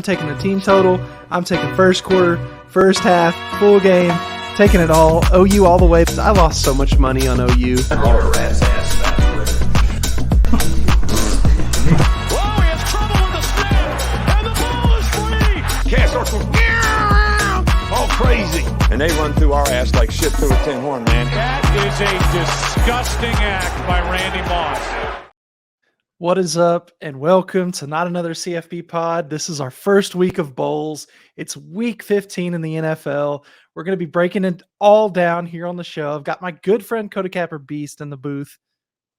I'm taking the team total. I'm taking first quarter, first half, full game, taking it all. OU all the way. I lost so much money on OU. You're a rat's ass about Whoa, he has trouble with the snap, and the ball is free. Cast starts from all crazy. And they run through our ass like shit through a tin horn, man. That is a disgusting act by Randy Moss. What is up, and welcome to Not Another CFB Pod. This is our first week of bowls. It's week 15 in the NFL. We're going to be breaking it all down here on the show. I've got my good friend Coda Capper Beast in the booth.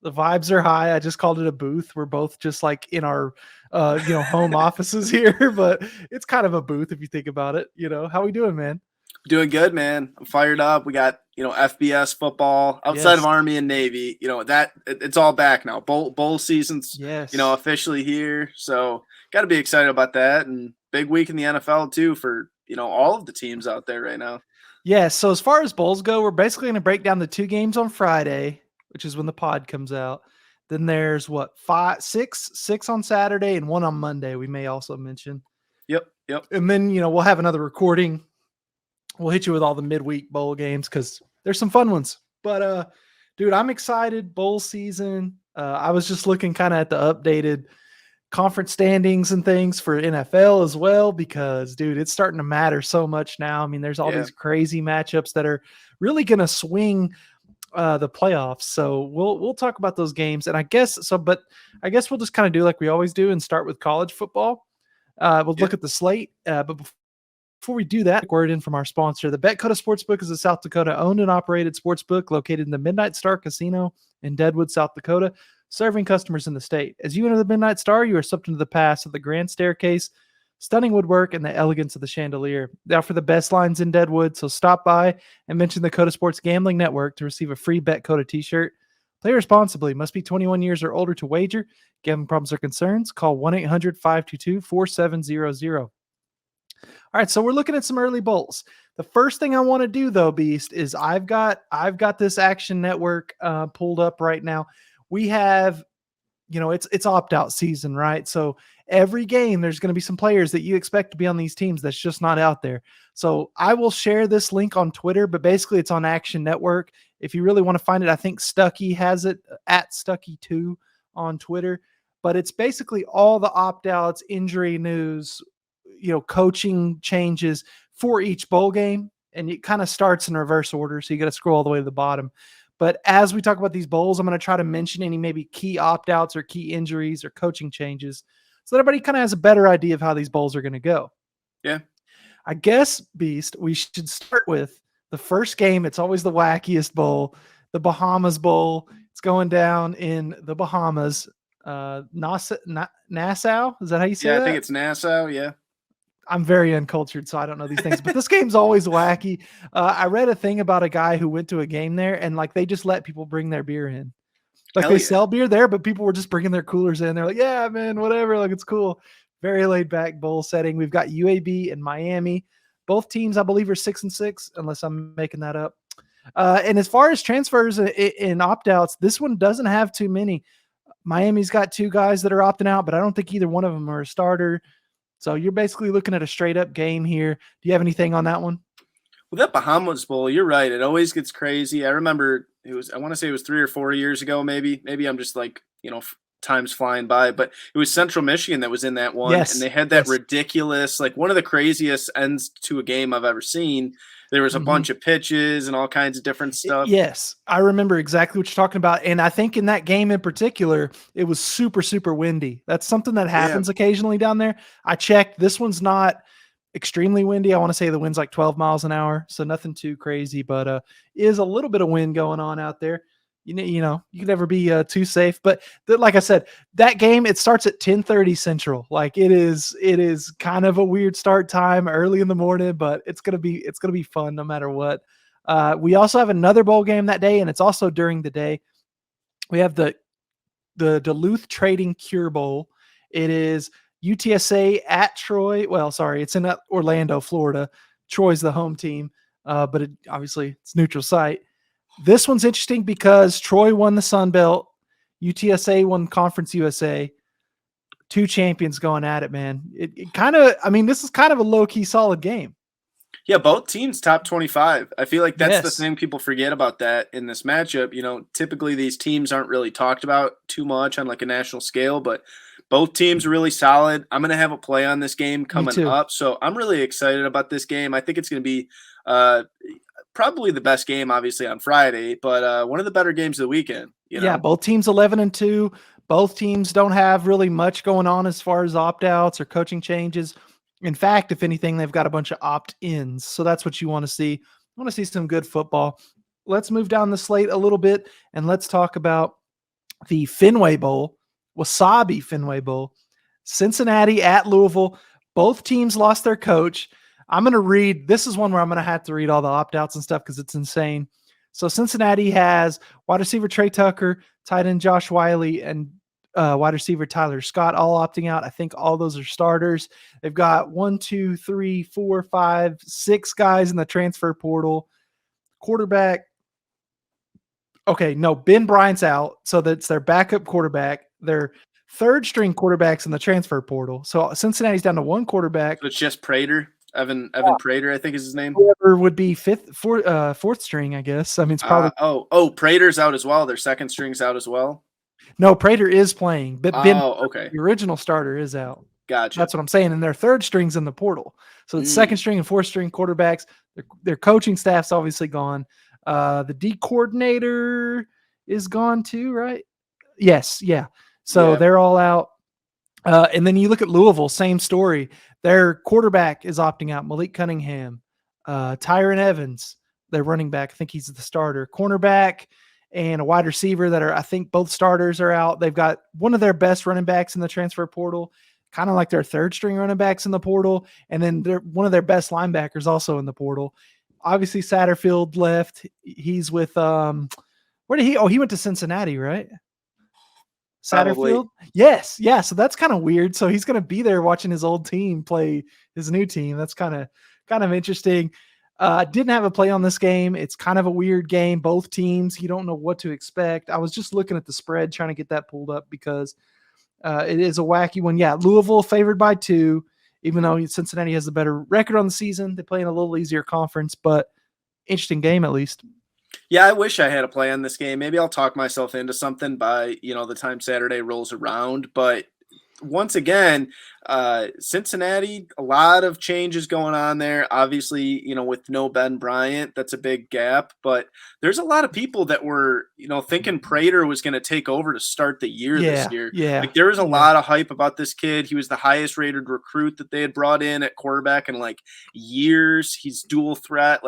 The vibes are high. I just called it a booth. We're both just like in our home offices here, but it's kind of a booth if you think about it. How we doing, man? Doing good, man. I'm fired up. We got, FBS football outside of Army and Navy. It's all back now. Bowl season's, officially here. So got to be excited about that. And big week in the NFL too for, all of the teams out there right now. Yeah. So as far as bowls go, we're basically going to break down the two games on Friday, which is when the pod comes out. Then there's six on Saturday and one on Monday. We may also mention. Yep. And then, we'll have another recording. We'll hit you with all the midweek bowl games because there's some fun ones. But, dude, I'm excited. Bowl season. I was just looking kind of at the updated conference standings and things for NFL as well because, dude, it's starting to matter so much now. I mean, there's all these crazy matchups that are really going to swing the playoffs. So we'll talk about those games. And I guess we'll just kind of do like we always do and start with college football. We'll look at the slate. But before we do that, word in from our sponsor. The BetCoda Sportsbook is a South Dakota owned and operated sportsbook located in the Midnight Star Casino in Deadwood, South Dakota, serving customers in the state. As you enter the Midnight Star, you are slipped into the past of the grand staircase, stunning woodwork, and the elegance of the chandelier. They offer the best lines in Deadwood, so stop by and mention the Coda Sports Gambling Network to receive a free BetCoda t-shirt. Play responsibly. Must be 21 years or older to wager. Gambling problems or concerns? Call 1-800-522-4700. All right, so we're looking at some early bowls. The first thing I want to do, though, Beast, is I've got this Action Network pulled up right now. We have, it's opt-out season, right? So every game, there's going to be some players that you expect to be on these teams that's just not out there. So I will share this link on Twitter, but basically it's on Action Network. If you really want to find it, I think Stuckey has it at Stuckey2 on Twitter. But it's basically all the opt-outs, injury news, coaching changes for each bowl game. And it kind of starts in reverse order. So you got to scroll all the way to the bottom. But as we talk about these bowls, I'm going to try to mention any maybe key opt-outs or key injuries or coaching changes so that everybody kind of has a better idea of how these bowls are going to go. Yeah. I guess, Beast, we should start with the first game. It's always the wackiest bowl, the Bahamas Bowl. It's going down in the Bahamas. Nassau? Is that how you say that? Yeah, I think it's Nassau, yeah. I'm very uncultured, so I don't know these things, but this game's always wacky. I read a thing about a guy who went to a game there and they just let people bring their beer in. Sell beer there, but people were just bringing their coolers in. They're like, yeah, man, whatever. It's cool. Very laid back bowl setting. We've got UAB and Miami. Both teams, I believe, are 6-6, unless I'm making that up. And as far as transfers and opt-outs, this one doesn't have too many. Miami's got two guys that are opting out, but I don't think either one of them are a starter. So you're basically looking at a straight up game here. Do you have anything on that one? Well, that Bahamas Bowl, you're right. It always gets crazy. I remember I want to say it was 3 or 4 years ago, maybe. Maybe I'm just time's flying by, but it was Central Michigan that was in that one. Yes. And they had that ridiculous, one of the craziest ends to a game I've ever seen. There was a bunch of pitches and all kinds of different stuff. Yes, I remember exactly what you're talking about. And I think in that game in particular, it was super, super windy. That's something that happens occasionally down there. I checked. This one's not extremely windy. I want to say the wind's 12 miles an hour. So nothing too crazy, but is a little bit of wind going on out there. You can never be too safe. But like I said, that game, it starts at 10:30 Central. It is kind of a weird start time early in the morning, but it's gonna be fun no matter what. We also have another bowl game that day, and it's also during the day. We have the Duluth Trading Cure Bowl. It is UTSA at Troy. Well, sorry, it's in Orlando, Florida. Troy's the home team, but obviously it's neutral site. This one's interesting because Troy won the Sun Belt, UTSA won Conference USA. two champions going at it, man. It kind of, I mean, this is kind of a low-key solid game. Yeah, both teams top 25. I feel like that's the Yes. thing people forget about that in this matchup. You know, typically these teams aren't really talked about too much on like a national scale, but both teams are really solid. I'm going to have a play on this game coming up, so I'm really excited about this game. I think it's going to be probably the best game, obviously, on Friday, but one of the better games of the weekend. You know? Yeah, both teams 11-2. Both teams don't have really much going on as far as opt-outs or coaching changes. In fact, if anything, they've got a bunch of opt-ins. So that's what you want to see. You want to see some good football. Let's move down the slate a little bit, and let's talk about the Fenway Bowl, Wasabi Fenway Bowl, Cincinnati at Louisville. Both teams lost their coach. I'm going to read. This is one where I'm going to have to read all the opt-outs and stuff because it's insane. So Cincinnati has wide receiver Trey Tucker, tight end Josh Wiley, and wide receiver Tyler Scott all opting out. I think all those are starters. They've got 1, 2, 3, 4, 5, 6 guys in the transfer portal. Quarterback. Okay, no, Ben Bryant's out. So that's their backup quarterback. Their third string quarterbacks in the transfer portal. So Cincinnati's down to one quarterback. So it's just Prater. Evan Prater, I think is his name. Whoever would be fourth string, I guess. I mean, it's probably Prater's out as well. Their second string's out as well. No, Prater is playing, but okay. The original starter is out. Gotcha. That's what I'm saying. And their third string's in the portal. So it's second string and fourth string quarterbacks. Their coaching staff's obviously gone. The D coordinator is gone too, right? Yes, yeah. So they're all out. And then you look at Louisville, same story. Their quarterback is opting out, Malik Cunningham. Tyron Evans, their running back, I think he's the starter. Cornerback and a wide receiver that are, I think both starters are out. They've got one of their best running backs in the transfer portal, kind of like their third string running backs in the portal. And then they're one of their best linebackers also in the portal. Obviously Satterfield left. He's with, where did he, he went to Cincinnati, right? Satterfield? Yes. Yeah. So that's kind of weird. So he's going to be there watching his old team play his new team. That's kind of interesting. Didn't have a play on this game. It's kind of a weird game. Both teams, you don't know what to expect. I was just looking at the spread, trying to get that pulled up because it is a wacky one. Yeah. Louisville favored by 2, even though Cincinnati has a better record on the season. They play in a little easier conference, but interesting game at least. Yeah, I wish I had a play on this game. Maybe I'll talk myself into something by, the time Saturday rolls around. But once again, Cincinnati, a lot of changes going on there. Obviously, with no Ben Bryant, that's a big gap. But there's a lot of people that were, thinking Prater was going to take over to start the year this year. Yeah. Like there was a lot of hype about this kid. He was the highest rated recruit that they had brought in at quarterback in like years. He's dual threat.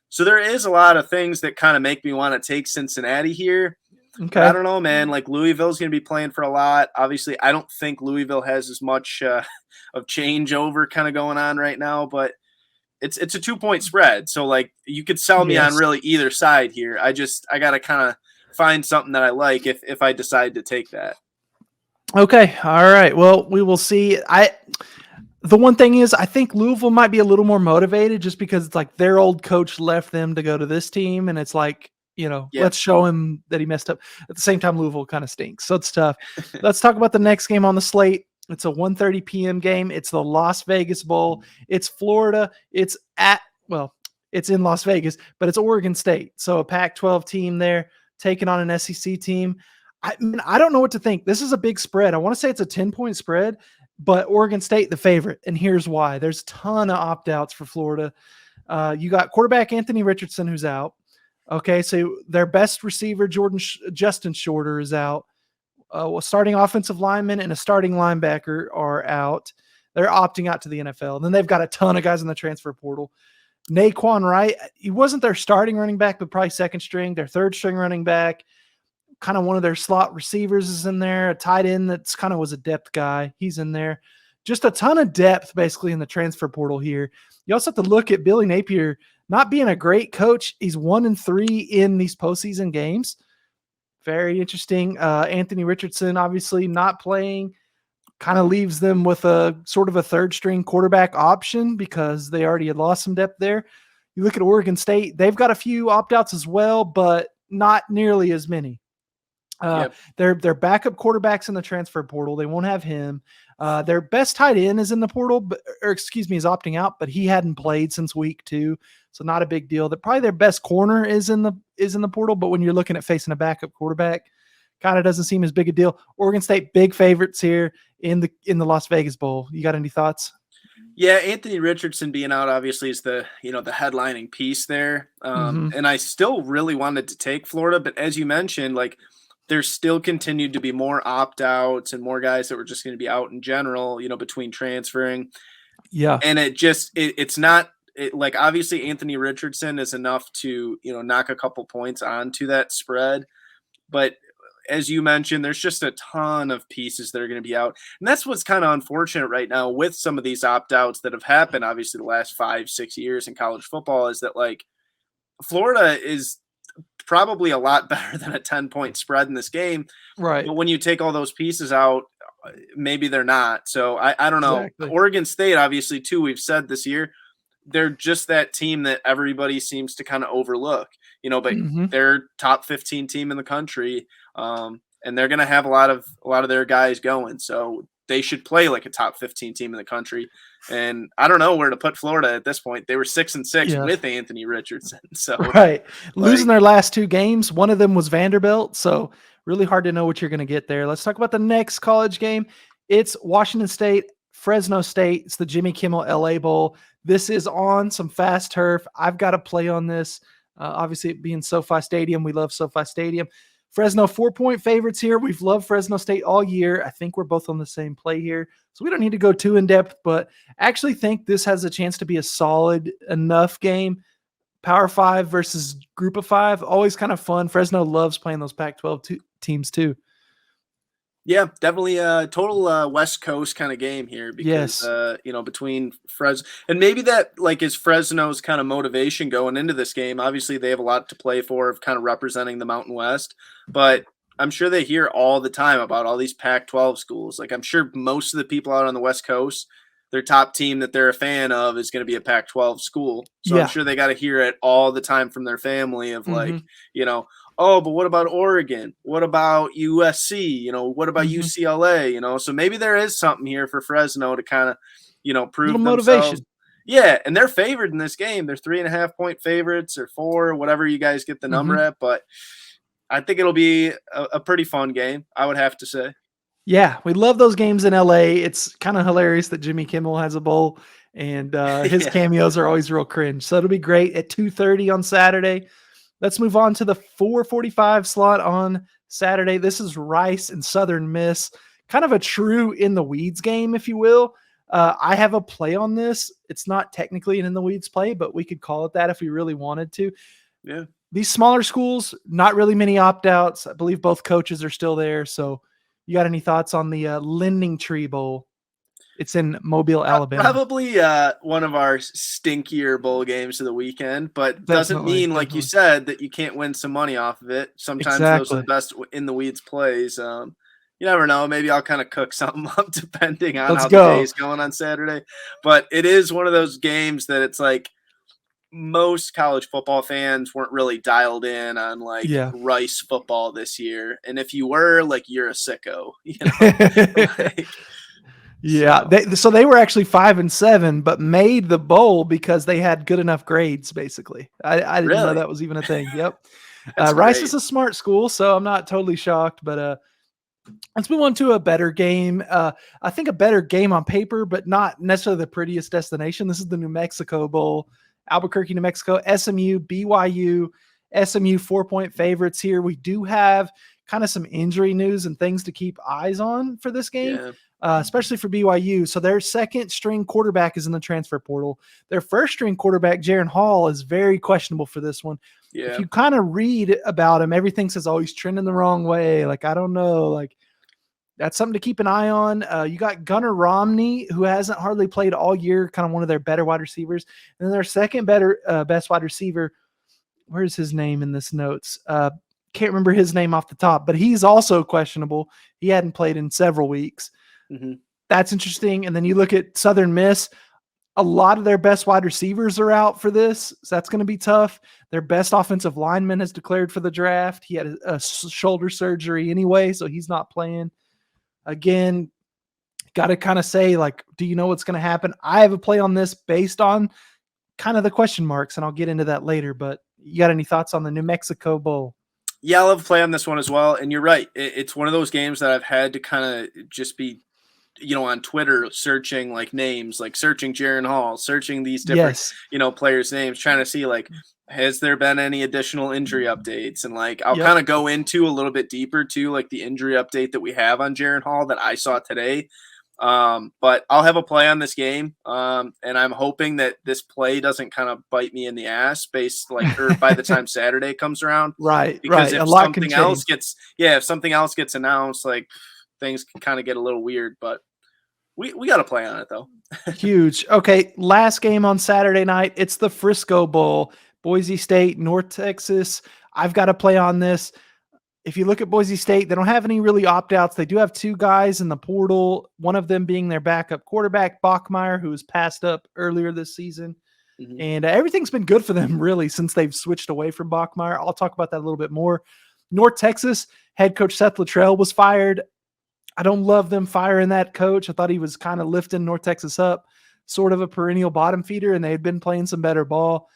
So there is a lot of things that kind of make me want to take Cincinnati here. Okay. But I don't know, man. Like Louisville's going to be playing for a lot. Obviously, I don't think Louisville has as much of changeover kind of going on right now, but it's a 2-point spread. So like you could sell me on really either side here. I got to kind of find something that I like if I decide to take that. Okay. All right. Well, we will see. The one thing is, I think Louisville might be a little more motivated just because it's like their old coach left them to go to this team. And it's like, let's show him that he messed up. At the same time, Louisville kind of stinks. So it's tough. Let's talk about the next game on the slate. It's a 1:30 p.m. game. It's the Las Vegas Bowl. It's Florida. It's in Las Vegas, but it's Oregon State. So a Pac-12 team there taking on an SEC team. I don't know what to think. This is a big spread. I want to say it's a 10-point spread. But Oregon State, the favorite, and here's why. There's a ton of opt-outs for Florida. You got quarterback Anthony Richardson, who's out. Okay, so their best receiver, Justin Shorter, is out. Starting offensive lineman and a starting linebacker are out. They're opting out to the NFL. And then they've got a ton of guys in the transfer portal. Naquan Wright, he wasn't their starting running back, but probably second string. Their third string running back. Kind of one of their slot receivers is in there. A tight end that's kind of was a depth guy. He's in there. Just a ton of depth basically in the transfer portal here. You also have to look at Billy Napier not being a great coach. He's 1-3 in these postseason games. Very interesting. Anthony Richardson obviously not playing. Kind of leaves them with a sort of a third string quarterback option because they already had lost some depth there. You look at Oregon State. They've got a few opt-outs as well, but not nearly as many. Their backup quarterback's in the transfer portal. They won't have him. Their best tight end is in the portal, is opting out, but he hadn't played since week 2, so not a big deal. Probably their best corner is in the portal, but when you're looking at facing a backup quarterback, kind of doesn't seem as big a deal. Oregon State, big favorites here in the Las Vegas Bowl. You got any thoughts? Yeah, Anthony Richardson being out obviously is the headlining piece there. And I still really wanted to take Florida, but as you mentioned, like there still continued to be more opt-outs and more guys that were just going to be out in general, between transferring. Yeah. And it's not like obviously Anthony Richardson is enough to, knock a couple points onto that spread, but as you mentioned, there's just a ton of pieces that are going to be out. And that's what's kind of unfortunate right now with some of these opt-outs that have happened, obviously, the last 5-6 years in college football, is that, like, Florida is probably a lot better than a 10-point spread in this game. Right. But when you take all those pieces out, maybe they're not. So I don't know. Exactly. Oregon State, obviously, too, we've said this year, they're just that team that everybody seems to kind of overlook, but they're top 15 team in the country. And they're going to have a lot of their guys going. So they should play like a top 15 team in the country. And I don't know where to put Florida at this point. They were 6-6 with Anthony Richardson. So losing their last 2 games. One of them was Vanderbilt. So really hard to know what you're going to get there. Let's talk about the next college game. It's Washington State, Fresno State. It's the Jimmy Kimmel LA Bowl. This is on some fast turf. I've got to play on this. Obviously, it being SoFi Stadium, we love SoFi Stadium. Fresno 4-point favorites here. We've loved Fresno State all year. I think we're both on the same play here, so we don't need to go too in depth, but I actually think this has a chance to be a solid enough game. Power 5 versus Group of 5, always kind of fun. Fresno loves playing those Pac-12 teams too. Yeah, definitely a total West Coast kind of game here because, between Fresno and maybe that is Fresno's kind of motivation going into this game. Obviously, they have a lot to play for of kind of representing the Mountain West, but I'm sure they hear all the time about all these Pac-12 schools. Like I'm sure most of the people out on the West Coast, their top team that they're a fan of is going to be a Pac-12 school. So I'm sure they got to hear it all the time from their family of oh, but what about Oregon? What about USC? What about UCLA? So maybe there is something here for Fresno to kind of, prove themselves. Motivation. Yeah, and they're favored in this game. They're 3.5-point favorites or 4, whatever you guys get the number at. But I think it'll be a pretty fun game, I would have to say. Yeah, we love those games in LA. It's kind of hilarious that Jimmy Kimmel has a bowl, and his cameos are always real cringe. So it'll be great at 2:30 on Saturday. Let's move on to the 4:45 slot on Saturday. This is Rice and Southern Miss, kind of a true in the weeds game, if you will. I have a play on this. It's not technically an in the weeds play, but we could call it that if we really wanted to. Yeah. These smaller schools, not really many opt-outs. I believe both coaches are still there. So you got any thoughts on the Lending Tree Bowl? It's in Mobile, Alabama. Probably one of our stinkier bowl games of the weekend, but doesn't mean, like you said, that you can't win some money off of it. Sometimes those are the best in the weeds plays. You never know. Maybe I'll kind of cook something up depending on how the day is going on Saturday. But it is one of those games that it's like most college football fans weren't really dialed in on Rice football this year. And if you were, you're a sicko. Yeah, so they were actually 5-7, but made the bowl because they had good enough grades. Basically, I didn't know that was even a thing. Yep, Rice is a smart school, so I'm not totally shocked. But let's move on to a better game. I think a better game on paper, but not necessarily the prettiest destination. This is the New Mexico Bowl, Albuquerque, New Mexico. SMU, BYU. SMU 4-point favorites here. We do have kind of some injury news and things to keep eyes on for this game. Yeah. Especially for BYU. So their second string quarterback is in the transfer portal. Their first string quarterback, Jaron Hall, is very questionable for this one. Yeah. If you kind of read about him, everything says, oh, he's trending the wrong way. I don't know. That's something to keep an eye on. You got Gunnar Romney, who hasn't hardly played all year, kind of one of their better wide receivers. And then their second best wide receiver, where's his name in this notes? Can't remember his name off the top, but he's also questionable. He hadn't played in several weeks. Mm-hmm. That's interesting. And then you look at Southern Miss, a lot of their best wide receivers are out for this. So that's going to be tough. Their best offensive lineman has declared for the draft. He had a shoulder surgery anyway, so he's not playing. Again, got to kind of say, like, do you know what's going to happen? I have a play on this based on kind of the question marks, and I'll get into that later. But you got any thoughts on the New Mexico Bowl? Yeah, I'll have a play on this one as well. And you're right. It's one of those games that I've had to kind of just be, on Twitter searching like names, like searching Jaron Hall, searching these different, players' names, trying to see like, has there been any additional injury updates? And like, I'll kind of go into a little bit deeper too, like the injury update that we have on Jaron Hall that I saw today. But I'll have a play on this game. And I'm hoping that this play doesn't kind of bite me in the ass by the time Saturday comes around. Right. Because right. if something else gets announced, like things can kind of get a little weird, but we got to play on it though. Huge. Okay. Last game on Saturday night. It's the Frisco Bowl, Boise State, North Texas. I've got to play on this. If you look at Boise State, they don't have any really opt-outs. They do have 2 guys in the portal, one of them being their backup quarterback, Bachmeier, who was passed up earlier this season. Mm-hmm. And everything's been good for them, really, since they've switched away from Bachmeier. I'll talk about that a little bit more. North Texas, head coach Seth Luttrell was fired. I don't love them firing that coach. I thought he was kind of lifting North Texas up, sort of a perennial bottom feeder, and they had been playing some better ball.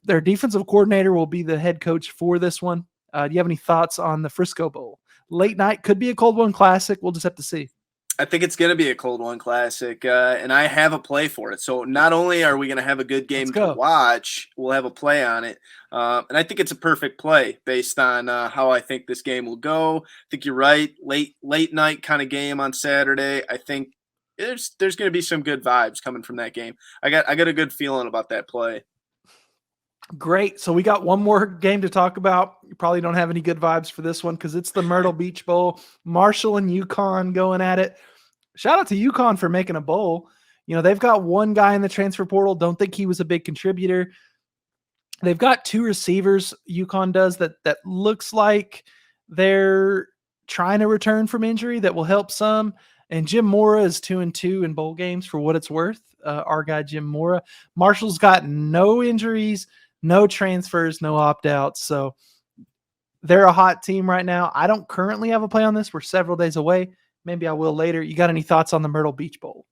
Their defensive coordinator will be the head coach for this one. Do you have any thoughts on the Frisco Bowl? Late night, could be a cold one classic. We'll just have to see. I think it's going to be a cold one classic, and I have a play for it. So not only are we going to have a good game to watch, we'll have a play on it. And I think it's a perfect play based on how I think this game will go. I think you're right. Late night kind of game on Saturday. I think there's going to be some good vibes coming from that game. I got a good feeling about that play. Great. So we got one more game to talk about. You probably don't have any good vibes for this one because it's the Myrtle Beach Bowl. Marshall and UConn going at it. Shout out to UConn for making a bowl. They've got one guy in the transfer portal. Don't think he was a big contributor. They've got 2 receivers, UConn does, that looks like they're trying to return from injury that will help some. And Jim Mora is 2-2 in bowl games for what it's worth. Our guy, Jim Mora. Marshall's got no injuries, no transfers, no opt-outs. So they're a hot team right now. I don't currently have a play on this. We're several days away. Maybe I will later. You got any thoughts on the Myrtle Beach Bowl?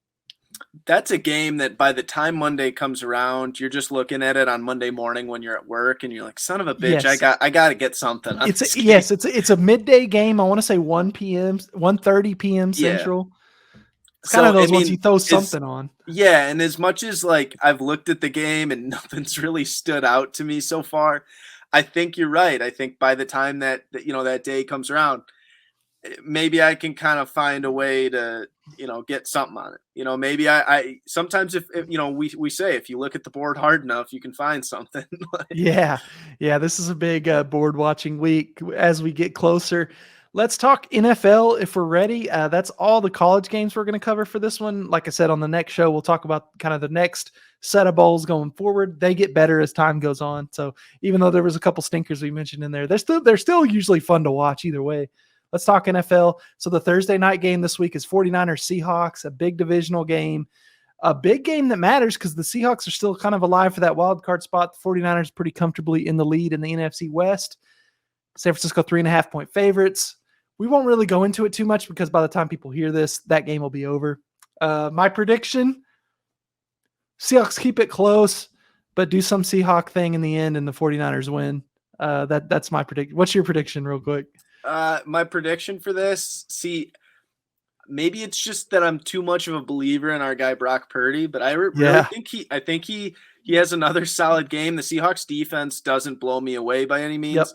That's a game that by the time Monday comes around, you're just looking at it on Monday morning when you're at work and you're like, son of a bitch, yes. I got to get something. It's a midday game. I want to say 1:30 p.m. Central. Yeah. It's kind of those ones you throw something on. Yeah, and as much as like I've looked at the game and nothing's really stood out to me so far, I think you're right. I think by the time that day comes around, maybe I can kind of find a way to, get something on it. Maybe I sometimes if we say, if you look at the board hard enough, you can find something. Yeah. This is a big board watching week as we get closer. Let's talk NFL if we're ready. That's all the college games we're going to cover for this one. Like I said, on the next show, we'll talk about kind of the next set of bowls going forward. They get better as time goes on. So even though there was a couple stinkers we mentioned in there, they're still usually fun to watch either way. Let's talk NFL. So the Thursday night game this week is 49ers Seahawks, a big divisional game, a big game that matters because the Seahawks are still kind of alive for that wild card spot. The 49ers pretty comfortably in the lead in the NFC West. San Francisco 3.5-point favorites. We won't really go into it too much because by the time people hear this, that game will be over. My prediction, Seahawks keep it close, but do some Seahawk thing in the end and the 49ers win. That's my prediction. What's your prediction real quick? My prediction for this, maybe it's just that I'm too much of a believer in our guy Brock Purdy, but I really think he has another solid game. The Seahawks defense doesn't blow me away by any means. Yep.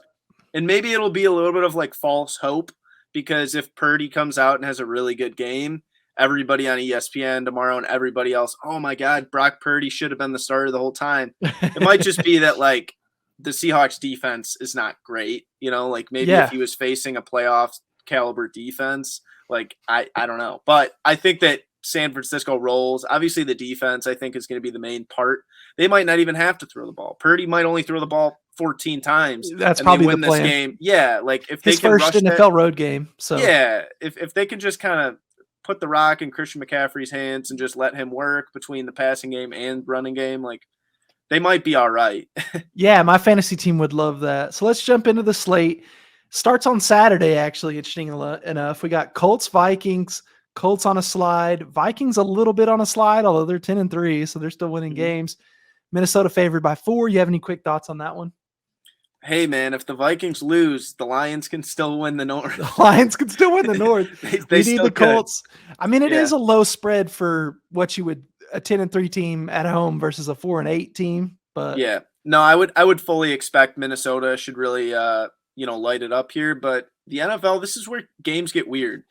And maybe it'll be a little bit of like false hope because if Purdy comes out and has a really good game, everybody on ESPN tomorrow and everybody else, oh my God, Brock Purdy should have been the starter the whole time. It might just be that like the Seahawks defense is not great, like maybe if he was facing a playoff caliber defense, like I don't know, but I think that San Francisco rolls. Obviously the defense I think is going to be the main part. They might not even have to throw the ball. Purdy might only throw the ball 14 times. That's probably win the plan. This game. Yeah, like if his they can first rush NFL road game. So yeah, if they can just kind of put the rock in Christian McCaffrey's hands and just let him work between the passing game and running game, like they might be all right. Yeah, my fantasy team would love that. So let's jump into the slate. Starts on Saturday, actually, interesting enough. We got Colts, Vikings, Colts on a slide. Vikings a little bit on a slide, although they're 10-3, so they're still winning games. Minnesota favored by 4. You have any quick thoughts on that one? Hey, man, if the Vikings lose, the Lions can still win the North. The Lions can still win the North. they we need the Colts. Could. I mean, it is a low spread for what you would a 10-3 team at home versus a 4-8 team. But yeah, no, I would fully expect Minnesota should really light it up here. But the NFL, this is where games get weird.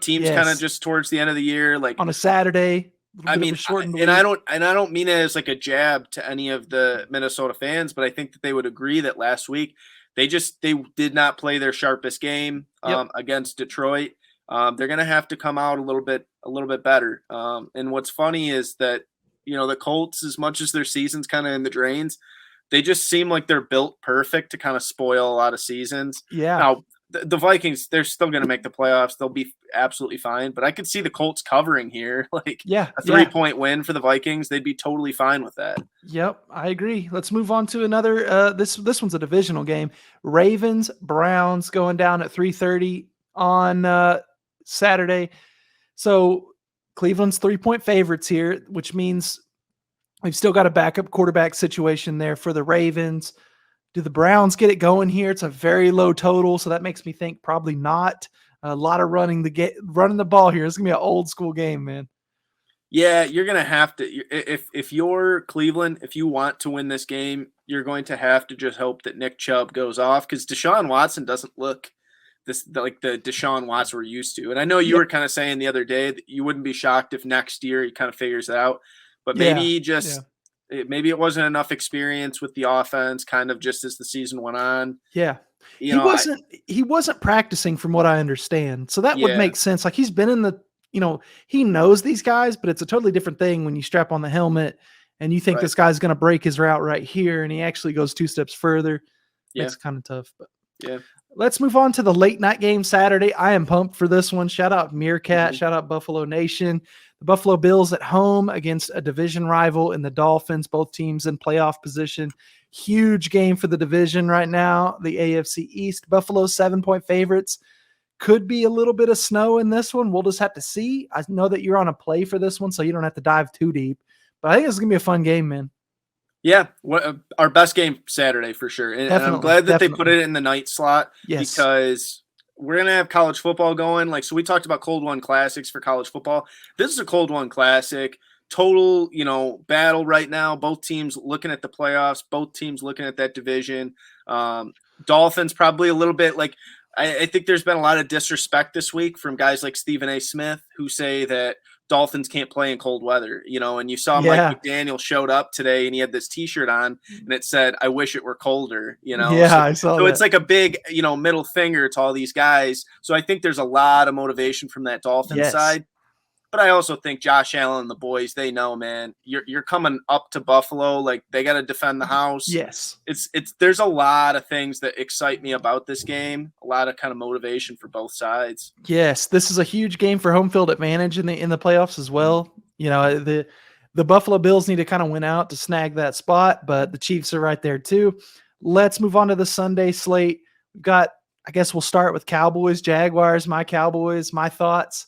Teams kind of just towards the end of the year, like on a Saturday. I mean, I don't mean it as like a jab to any of the Minnesota fans, but I think that they would agree that last week they did not play their sharpest game against Detroit. They're going to have to come out a little bit better. And what's funny is that the Colts, as much as their season's kind of in the drains, they just seem like they're built perfect to kind of spoil a lot of seasons. Yeah. Now, the Vikings, they're still going to make the playoffs. They'll be absolutely fine. But I could see the Colts covering here. Like a 3-point win for the Vikings. They'd be totally fine with that. Yep, I agree. Let's move on to another. This one's a divisional game. Ravens, Browns going down at 3:30 on Saturday. So Cleveland's 3-point favorites here, which means we've still got a backup quarterback situation there for the Ravens. Do the Browns get it going here? It's a very low total, so that makes me think probably not. A lot of running the ball here. It's gonna be an old school game, man. Yeah, you're gonna have to. If you're Cleveland, if you want to win this game, you're going to have to just hope that Nick Chubb goes off, because Deshaun Watson doesn't look like the Deshaun Watson we're used to. And I know you were kind of saying the other day that you wouldn't be shocked if next year he kind of figures it out, but maybe maybe it wasn't enough experience with the offense kind of just as the season went on. Yeah. He wasn't practicing from what I understand. So that would make sense. Like he's been in the, he knows these guys, but it's a totally different thing when you strap on the helmet and you think this guy's going to break his route right here. And he actually goes 2 steps further. It's kind of tough, but let's move on to the late night game Saturday. I am pumped for this one. Shout out Meerkat, shout out Buffalo Nation. The Buffalo Bills at home against a division rival in the Dolphins, both teams in playoff position. Huge game for the division right now, the AFC East. Buffalo 7-point favorites. Could be a little bit of snow in this one. We'll just have to see. I know that you're on a play for this one, so you don't have to dive too deep. But I think it's going to be a fun game, man. Yeah, our best game Saturday for sure. And I'm glad that they put it in the night slot because we're going to have college football going. So we talked about Cold One Classics for college football. This is a Cold One Classic. Total, battle right now. Both teams looking at the playoffs. Both teams looking at that division. Dolphins probably a little bit I think there's been a lot of disrespect this week from guys like Stephen A. Smith who say that Dolphins can't play in cold weather, and you saw Mike McDaniel showed up today and he had this t-shirt on and it said, "I wish it were colder," I saw that. It's like a big, middle finger to all these guys. So I think there's a lot of motivation from that Dolphins side. But I also think Josh Allen and the boys, they know, man, you're coming up to Buffalo. They got to defend the house. Yes. There's a lot of things that excite me about this game. A lot of kind of motivation for both sides. Yes. This is a huge game for home field advantage in the playoffs as well. The Buffalo Bills need to kind of win out to snag that spot, but the Chiefs are right there too. Let's move on to the Sunday slate. We've got, I guess we'll start with Cowboys, Jaguars, my Cowboys, my thoughts.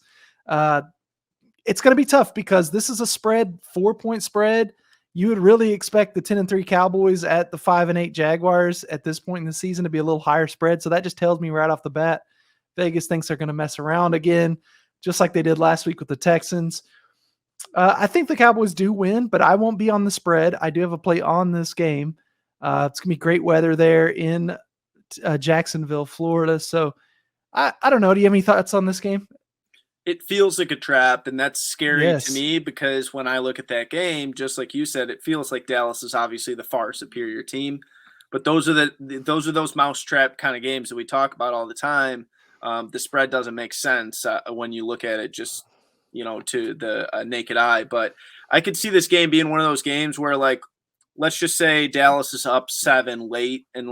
It's going to be tough because this is a 4-point spread. You would really expect the 10-3 Cowboys at the 5-8 Jaguars at this point in the season to be a little higher spread. So that just tells me right off the bat, Vegas thinks they're going to mess around again, just like they did last week with the Texans. I think the Cowboys do win, but I won't be on the spread. I do have a play on this game. It's going to be great weather there in Jacksonville, Florida. So I don't know. Do you have any thoughts on this game? It feels like a trap, and that's scary to me because when I look at that game, just like you said, it feels like Dallas is obviously the far superior team. But those are those mousetrap kind of games that we talk about all the time. The spread doesn't make sense when you look at it just to the naked eye. But I could see this game being one of those games where let's just say Dallas is up 7 late, and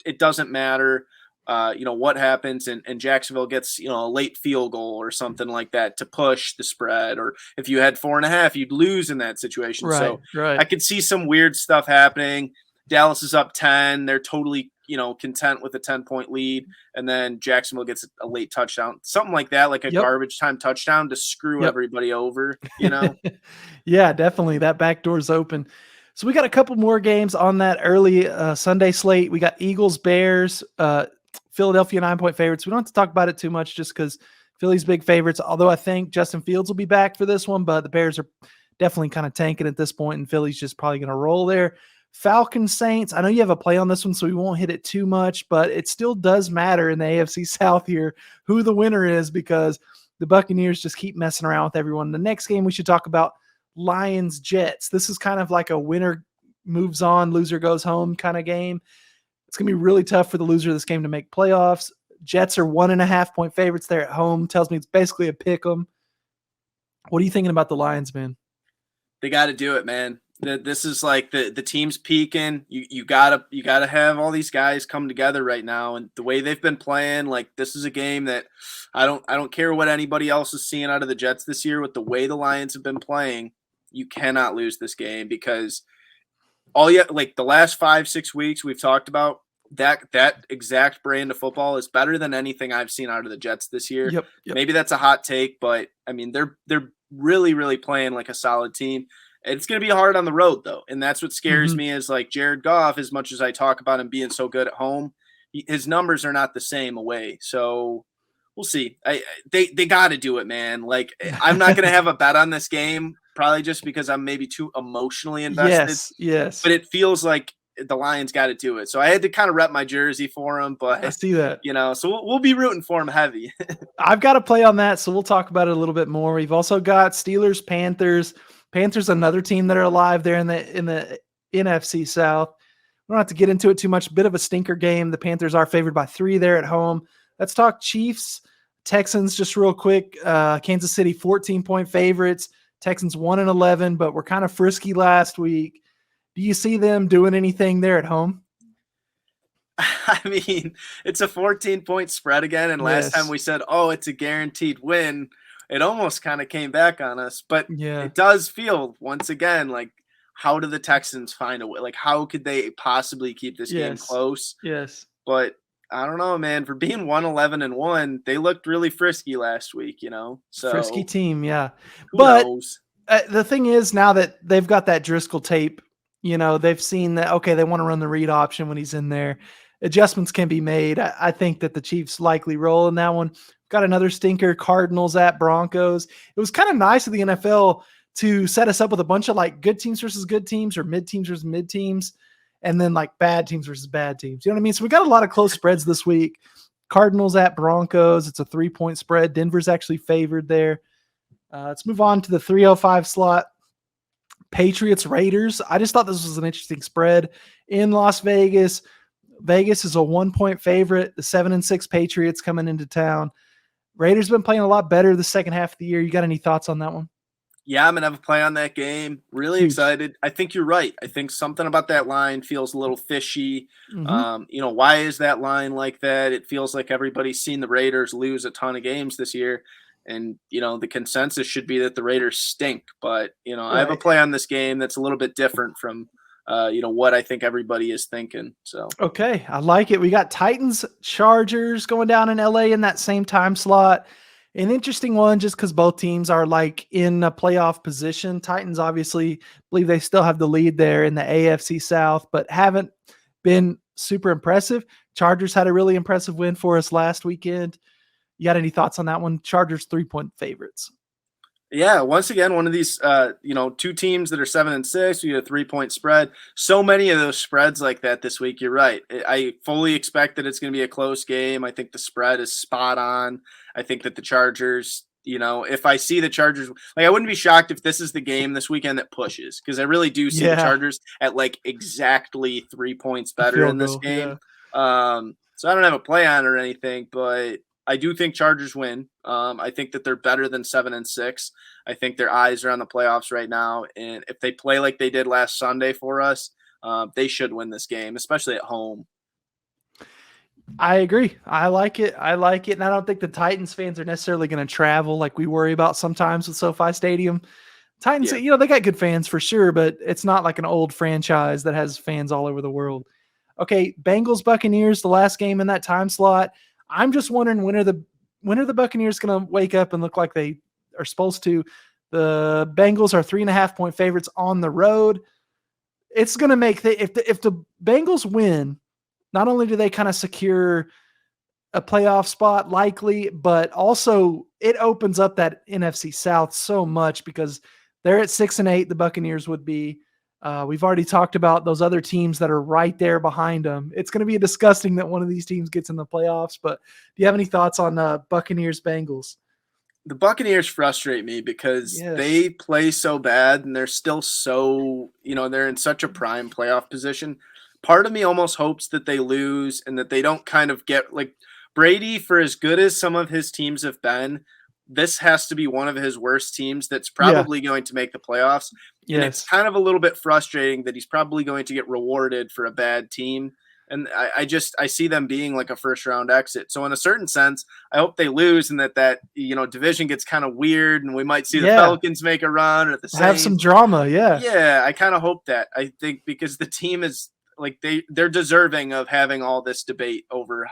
it doesn't matter. What happens and Jacksonville gets, a late field goal or something like that to push the spread. Or if you had 4.5, you'd lose in that situation. Right. I could see some weird stuff happening. Dallas is up 10. They're totally, content with a 10-point lead, and then Jacksonville gets a late touchdown, something like that, like a garbage time touchdown to screw everybody over, Yeah, definitely. That back door's open. So we got a couple more games on that early Sunday slate. We got Eagles, Bears, Philadelphia 9-point favorites. We don't have to talk about it too much just because Philly's big favorites, although I think Justin Fields will be back for this one, but the Bears are definitely kind of tanking at this point, and Philly's just probably going to roll there. Falcons, Saints. I know you have a play on this one, so we won't hit it too much, but it still does matter in the AFC South here who the winner is because the Buccaneers just keep messing around with everyone. The next game we should talk about, Lions, Jets. This is kind of like a winner moves on, loser goes home kind of game. It's going to be really tough for the loser of this game to make playoffs. Jets are 1.5-point favorites there at home. Tells me it's basically a pick 'em. What are you thinking about the Lions, man? They got to do it, man. This is like the team's peaking. You gotta have all these guys come together right now, and the way they've been playing, like this is a game that I don't care what anybody else is seeing out of the Jets this year. With the way the Lions have been playing, you cannot lose this game because like the last 5-6 weeks we've talked about that exact brand of football is better than anything I've seen out of the Jets this year. Yep. Maybe that's a hot take, but I mean they're really, really playing like a solid team. It's going to be hard on the road, though, and that's what scares me is like Jared Goff, as much as I talk about him being so good at home, his numbers are not the same away. So we'll see. They got to do it, man. Like I'm not going to have a bet on this game, probably just because I'm maybe too emotionally invested. Yes. But it feels like the Lions got to do it. So I had to kind of rep my jersey for him, but I see that. So we'll be rooting for him heavy. I've got to play on that, so we'll talk about it a little bit more. We've also got Steelers, Panthers. Panthers, another team that are alive there in the NFC South. We don't have to get into it too much. Bit of a stinker game. The Panthers are favored by 3 there at home. Let's talk Chiefs, Texans just real quick. Kansas City 14-point favorites. Texans 1-11, but we're kind of frisky last week. Do you see them doing anything there at home? I mean, it's a 14-point spread again, and last time we said, it's a guaranteed win. It almost kind of came back on us, but it does feel once again like how do the Texans find a way? Like how could they possibly keep this game close? Yes. But I don't know, man. For being 1-11-1, they looked really frisky last week, So frisky team, yeah. Who knows? The thing is now that they've got that Driscoll tape, they've seen that they want to run the read option when he's in there. Adjustments can be made. I think that the Chiefs likely roll in that one. Got another stinker, Cardinals at Broncos. It was kind of nice of the NFL to set us up with a bunch of like good teams versus good teams or mid teams versus mid teams, and then like bad teams versus bad teams. You know what I mean? So we got a lot of close spreads this week. Cardinals at Broncos. It's a 3-point spread. Denver's actually favored there. Let's move on to the 305 slot. Patriots, Raiders. I just thought this was an interesting spread in Las Vegas. Vegas is a 1-point favorite. The 7-6 Patriots coming into town. Raiders been playing a lot better the second half of the year. You got any thoughts on that one? Yeah, I'm going to have a play on that game. Really excited. I think you're right. I think something about that line feels a little fishy. Why is that line like that? It feels like everybody's seen the Raiders lose a ton of games this year. And, the consensus should be that the Raiders stink. But, I have a play on this game that's a little bit different from what I think everybody is thinking. So okay, I like it. We got Titans, Chargers going down in LA in that same time slot. An interesting one just because both teams are like in a playoff position. Titans obviously believe they still have the lead there in the AFC South, but haven't been super impressive. Chargers had a really impressive win for us last weekend. You got any thoughts on that one? Chargers 3-point favorites. Yeah, once again, one of these, two teams that are 7-6, you get a 3-point spread. So many of those spreads like that this week. You're right. I fully expect that it's going to be a close game. I think the spread is spot on. I think that the Chargers, if I see the Chargers, like I wouldn't be shocked if this is the game this weekend that pushes, because I really do see the Chargers at like exactly 3 points better in this game. Yeah. So I don't have a play on or anything, but I do think Chargers win. I think that they're better than 7-6. I think their eyes are on the playoffs right now. And if they play like they did last Sunday for us, they should win this game, especially at home. I agree. I like it. And I don't think the Titans fans are necessarily going to travel like we worry about sometimes with SoFi Stadium. Titans, they got good fans for sure, but it's not like an old franchise that has fans all over the world. Okay, Bengals Buccaneers, the last game in that time slot. I'm just wondering when are the Buccaneers going to wake up and look like they are supposed to? The Bengals are 3.5-point favorites on the road. It's going to make if the Bengals win, not only do they kind of secure a playoff spot likely, but also it opens up that NFC South so much because they're at 6-8. The Buccaneers would be. We've already talked about those other teams that are right there behind them. It's going to be disgusting that one of these teams gets in the playoffs. But do you have any thoughts on Buccaneers Bengals? The Buccaneers frustrate me because they play so bad and they're still so, they're in such a prime playoff position. Part of me almost hopes that they lose and that they don't kind of get like Brady, for as good as some of his teams have been, this has to be one of his worst teams that's probably going to make the playoffs. And it's kind of a little bit frustrating that he's probably going to get rewarded for a bad team. And I see them being like a first round exit. So in a certain sense, I hope they lose and that division gets kind of weird and we might see the Falcons make a run or the Saints. Have some drama. Yeah. Yeah. I kind of hope that. I think because the team is like, they're deserving of having all this debate over,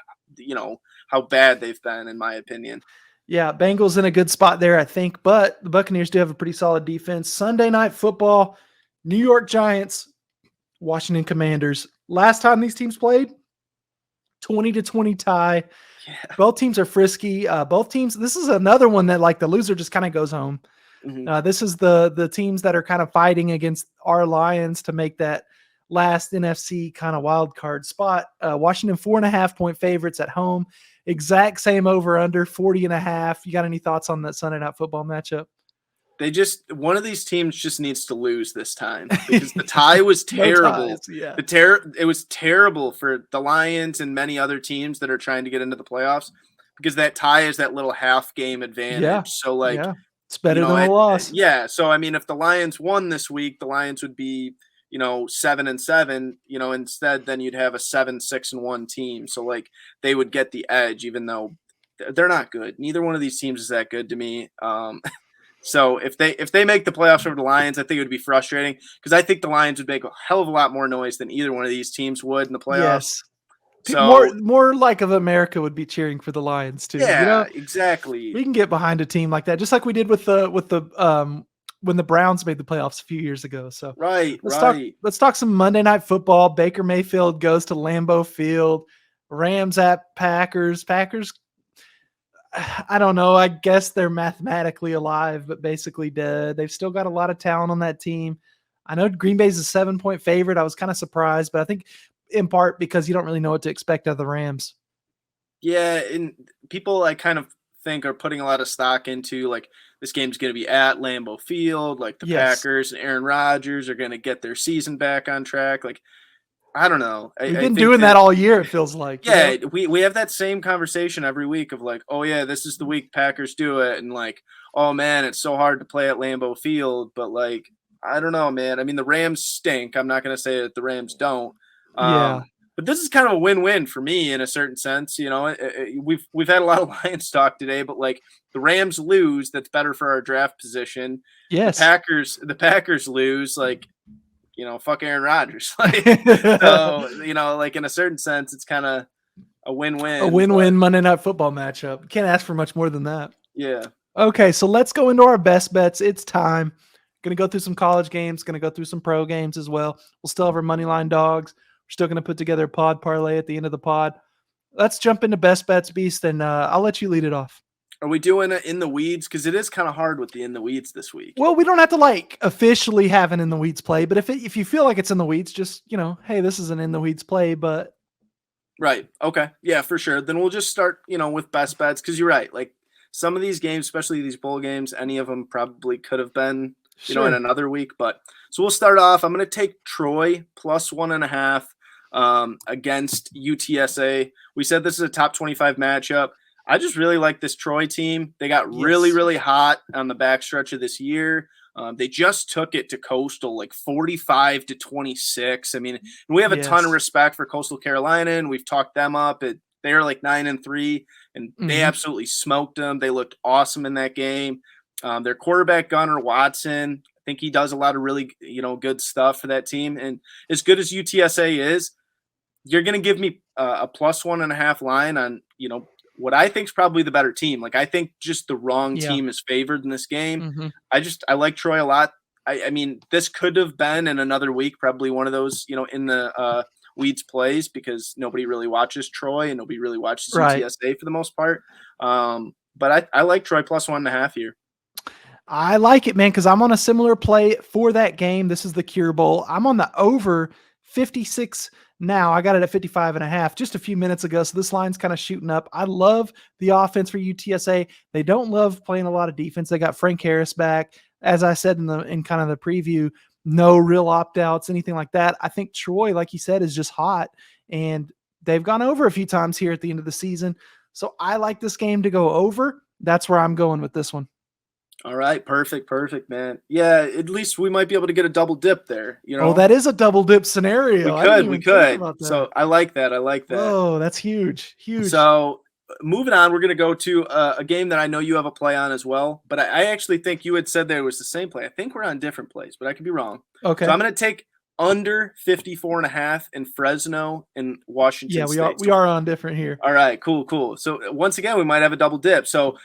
how bad they've been, in my opinion. Yeah, Bengals in a good spot there, I think, but the Buccaneers do have a pretty solid defense. Sunday Night Football, New York Giants, Washington Commanders. Last time these teams played, 20-20 tie. Yeah. Both teams are frisky. Both teams, this is another one that like the loser just kind of goes home. Mm-hmm. This is the teams that are kind of fighting against our Lions to make that last NFC kind of wild card spot. Washington 4.5-point favorites at home. Exact same over under 40.5. You got any thoughts on that Sunday Night Football matchup? One of these teams just needs to lose this time because the tie was terrible. It was terrible for the Lions and many other teams that are trying to get into the playoffs because that tie is that little half game advantage. Yeah. So it's better than a loss. Yeah. So I mean, if the Lions won this week, the Lions would be 7-7, instead then you'd have a 7-6-1 team. So like they would get the edge, even though they're not good. Neither one of these teams is that good to me. So if they make the playoffs over the Lions, I think it would be frustrating because I think the Lions would make a hell of a lot more noise than either one of these teams would in the playoffs. Yes. So more like of America would be cheering for the Lions too. Yeah, exactly. We can get behind a team like that, just like we did with the when the Browns made the playoffs a few years ago. So let's talk some Monday Night Football. Baker Mayfield goes to Lambeau Field. Rams at Packers. Packers, I don't know. I guess they're mathematically alive, but basically dead. They've still got a lot of talent on that team. I know Green Bay's a 7-point favorite. I was kind of surprised, but I think in part because you don't really know what to expect out of the Rams. Yeah, and people I kind of think are putting a lot of stock into like this game's going to be at Lambeau Field, like the Packers and Aaron Rodgers are going to get their season back on track. Like, I don't know. We've been doing that all year, it feels like. Yeah, we have that same conversation every week of like, oh yeah, this is the week Packers do it. And like, oh man, it's so hard to play at Lambeau Field. But like, I don't know, man. I mean, the Rams stink. I'm not going to say that the Rams don't. But this is kind of a win-win for me in a certain sense. We've had a lot of Lions talk today, but like the Rams lose, that's better for our draft position. Yes. The Packers lose, like, fuck Aaron Rodgers. Like, so, like in a certain sense, it's kind of a win-win. A win-win Monday Night Football matchup. Can't ask for much more than that. Yeah. Okay, so let's go into our best bets. It's time. Going to go through some college games. Going to go through some pro games as well. We'll still have our Moneyline Dogs. We're still going to put together a pod parlay at the end of the pod. Let's jump into best bets, Beast, and I'll let you lead it off. Are we doing it in the weeds? Because it is kind of hard with the in the weeds this week. Well, we don't have to like officially have an in the weeds play, but if you feel like it's in the weeds, just hey, this is an in the weeds play. But right, okay, yeah, for sure. Then we'll just start, with best bets because you're right. Like some of these games, especially these bowl games, any of them probably could have been, in another week. But so we'll start off. I'm going to take Troy plus 1.5. Against UTSA. We said this is a top 25 matchup. I just really like this Troy team. They got really, really hot on the backstretch of this year. They just took it to Coastal like 45-26. I mean, we have a ton of respect for Coastal Carolina, and we've talked them up. They're like 9-3, and they absolutely smoked them. They looked awesome in that game. Their quarterback Gunnar Watson, I think he does a lot of really, good stuff for that team. And as good as UTSA is, you're going to give me a +1.5 line on, what I think is probably the better team. Like, I think just the wrong team is favored in this game. Mm-hmm. I like Troy a lot. I mean, this could have been in another week, probably one of those, in the Weeds plays, because nobody really watches Troy and nobody really watches UTSA for the most part. But I like Troy +1.5 here. I like it, man, because I'm on a similar play for that game. This is the Cure Bowl. I'm on the over 56 now. I got it at 55.5 just a few minutes ago, so this line's kind of shooting up. I love the offense for UTSA. They don't love playing a lot of defense. They got Frank Harris back. As I said in kind of the preview, no real opt-outs, anything like that. I think Troy, like you said, is just hot, and they've gone over a few times here at the end of the season. So I like this game to go over. That's where I'm going with this one. All right, perfect, man. Yeah, at least we might be able to get a double dip there. Oh, that is a double dip scenario. We could. So I like that. Oh, that's huge. So moving on, we're going to go to a game that I know you have a play on as well, but I actually think you had said there was the same play. I think we're on different plays, but I could be wrong. Okay. So I'm going to take under 54.5 in Fresno and Washington State. Yeah, we are on different here. All right, cool. So once again, we might have a double dip. So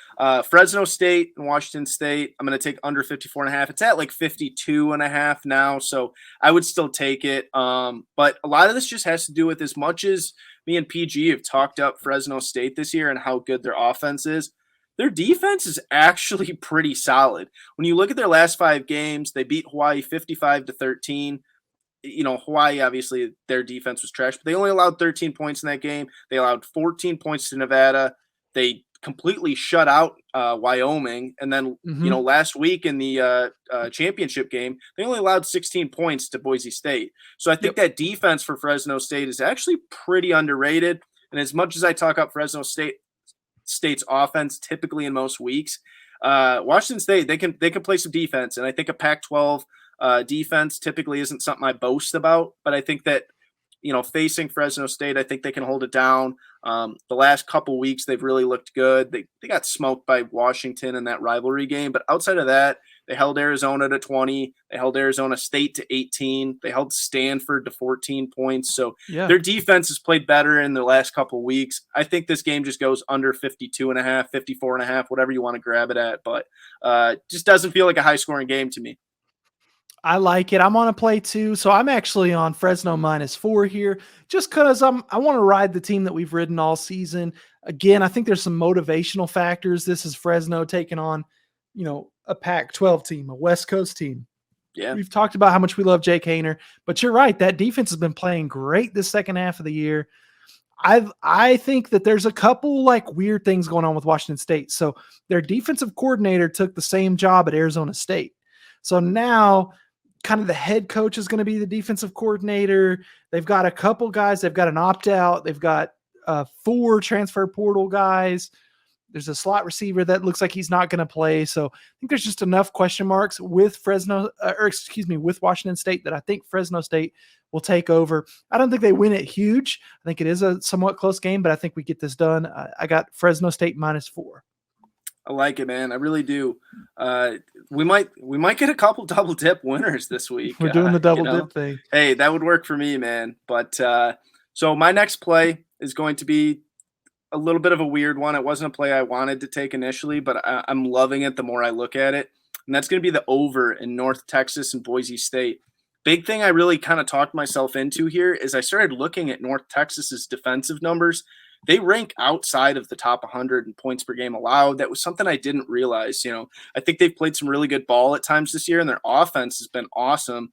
Fresno State and Washington State, I'm going to take under 54.5. It's at like 52.5 now, so I would still take it. But a lot of this just has to do with, as much as me and PG have talked up Fresno State this year and how good their offense is, their defense is actually pretty solid. When you look at their last 5 games, they beat Hawaii 55-13. Hawaii, obviously, their defense was trash, but they only allowed 13 points in that game. They allowed 14 points to Nevada. They completely shut out Wyoming. And then, last week in the championship game, they only allowed 16 points to Boise State. So I think that defense for Fresno State is actually pretty underrated. And as much as I talk up Fresno State's offense typically in most weeks, Washington State, they can play some defense. And I think a Pac-12 defense typically isn't something I boast about, but I think that, facing Fresno State, I think they can hold it down. The last couple weeks, they've really looked good. They got smoked by Washington in that rivalry game, but outside of that, they held Arizona to 20. They held Arizona State to 18. They held Stanford to 14 points. So their defense has played better in the last couple weeks. I think this game just goes under 52.5, 54.5, whatever you want to grab it at, but just doesn't feel like a high-scoring game to me. I like it. I'm on a play too. So I'm actually on Fresno -4 here, just because I want to ride the team that we've ridden all season. Again, I think there's some motivational factors. This is Fresno taking on, a Pac-12 team, a West Coast team. Yeah. We've talked about how much we love Jake Haener, but you're right. That defense has been playing great this second half of the year. I think that there's a couple weird things going on with Washington State. So their defensive coordinator took the same job at Arizona State. So now kind of the head coach is going to be the defensive coordinator. They've got a couple guys. They've got an opt-out. They've got 4 transfer portal guys. There's a slot receiver that looks like he's not going to play. So I think there's just enough question marks with with Washington State that I think Fresno State will take over. I don't think they win it huge. I think it is a somewhat close game, but I think we get this done. I got Fresno State -4. I like it, man. I really do. We might get a couple double dip winners this week. We're doing the double dip thing. Hey, that would work for me, man. But so my next play is going to be a little bit of a weird one. It wasn't a play I wanted to take initially, but I'm loving it the more I look at it. And that's going to be the over in North Texas and Boise State. Big thing I really kind of talked myself into here is I started looking at North Texas's defensive numbers. They rank outside of the top 100 in points per game allowed. That was something I didn't realize. I think they've played some really good ball at times this year, and their offense has been awesome.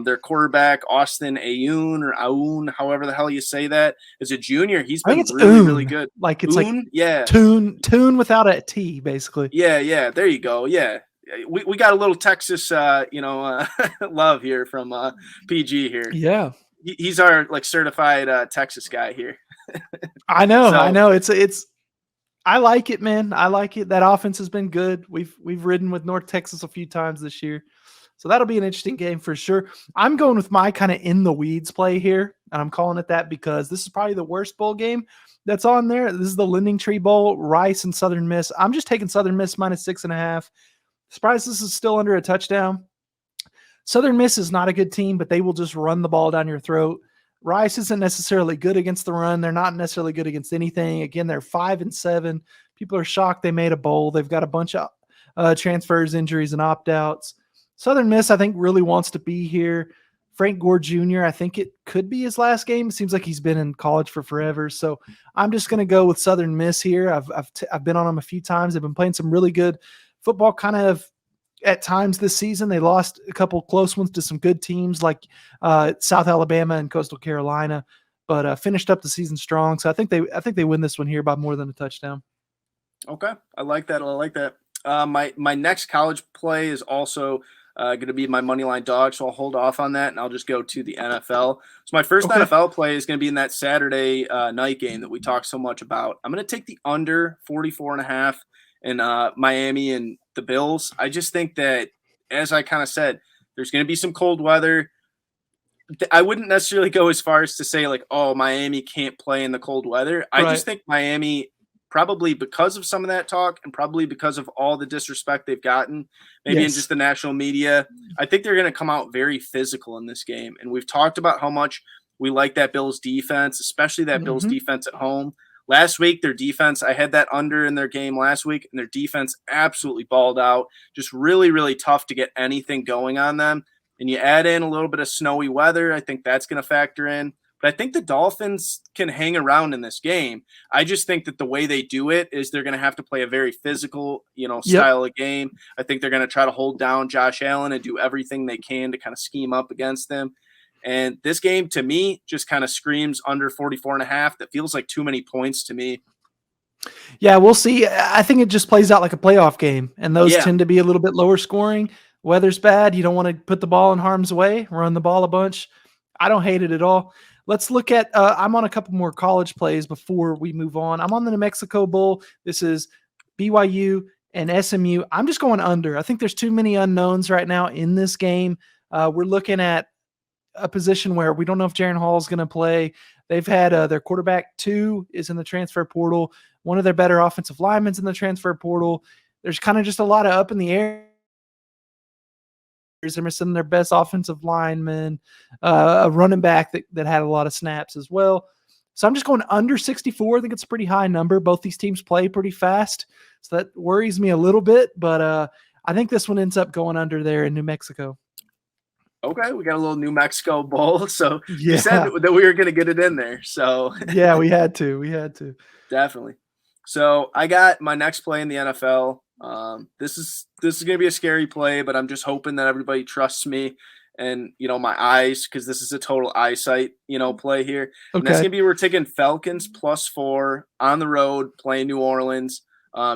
Their quarterback, Austin Aoun, however the hell you say that, is a junior. He's been really good. Like it's Oon? Yeah. Tune without a T, basically. Yeah. There you go. Yeah. We got a little Texas, love here from PG here. Yeah. He's our certified Texas guy here. I know. I like it, man. I like it. That offense has been good. We've ridden with North Texas a few times this year. So that'll be an interesting game for sure. I'm going with my kind of in the weeds play here. And I'm calling it that because this is probably the worst bowl game that's on there. This is the Lending Tree Bowl, Rice and Southern Miss. I'm just taking Southern Miss -6.5. Surprised this is still under a touchdown. Southern Miss is not a good team, but they will just run the ball down your throat. Rice isn't necessarily good against the run. They're not necessarily good against anything. Again, they're 5-7. People are shocked they made a bowl. They've got a bunch of transfers, injuries, and opt-outs. Southern Miss, I think, really wants to be here. Frank Gore Jr., I think it could be his last game. It seems like he's been in college for forever. So I'm just going to go with Southern Miss here. I've been on them a few times. They've been playing some really good football kind of at times this season. They lost a couple close ones to some good teams like South Alabama and Coastal Carolina, but finished up the season strong. So I think they win this one here by more than a touchdown. Okay. I like that. My next college play is also going to be my moneyline dog, so I'll hold off on that, and I'll just go to the NFL. So my first NFL play is going to be in that Saturday night game that we talked so much about. I'm going to take the under 44.5 in Miami and the Bills. I just think that, as I kind of said, there's going to be some cold weather. I wouldn't necessarily go as far as to say, like, oh, Miami can't play in the cold weather. I just think Miami, probably because of some of that talk and probably because of all the disrespect they've gotten, maybe in just the national media, I think they're going to come out very physical in this game. And we've talked about how much we like that Bills defense, especially that Bills defense at home. Last week, their defense, I had that under in their game last week, and their defense absolutely balled out. Just really, really tough to get anything going on them. And you add in a little bit of snowy weather, I think that's going to factor in. But I think the Dolphins can hang around in this game. I just think that the way they do it is they're going to have to play a very physical, style of game. I think they're going to try to hold down Josh Allen and do everything they can to kind of scheme up against them. And this game, to me, just kind of screams under 44.5. That feels like too many points to me. Yeah, we'll see. I think it just plays out like a playoff game, and those tend to be a little bit lower scoring. Weather's bad. You don't want to put the ball in harm's way, run the ball a bunch. I don't hate it at all. Let's look at I'm on a couple more college plays before we move on. I'm on the New Mexico Bowl. This is BYU and SMU. I'm just going under. I think there's too many unknowns right now in this game. We're looking at a position where we don't know if Jaren Hall is going to play. They've had their quarterback 2 is in the transfer portal. One of their better offensive linemen's in the transfer portal. There's kind of just a lot of up in the air. They're missing their best offensive lineman, a running back that had a lot of snaps as well. So I'm just going under 64. I think it's a pretty high number. Both these teams play pretty fast, so that worries me a little bit. But I think this one ends up going under there in New Mexico. Okay, we got a little New Mexico Bowl. So you said that we were going to get it in there. So yeah, we had to. Definitely. So I got my next play in the NFL. This is going to be a scary play, but I'm just hoping that everybody trusts me and, my eyes, because this is a total eyesight, play here. Okay. And that's going to be, we're taking Falcons +4 on the road playing New Orleans.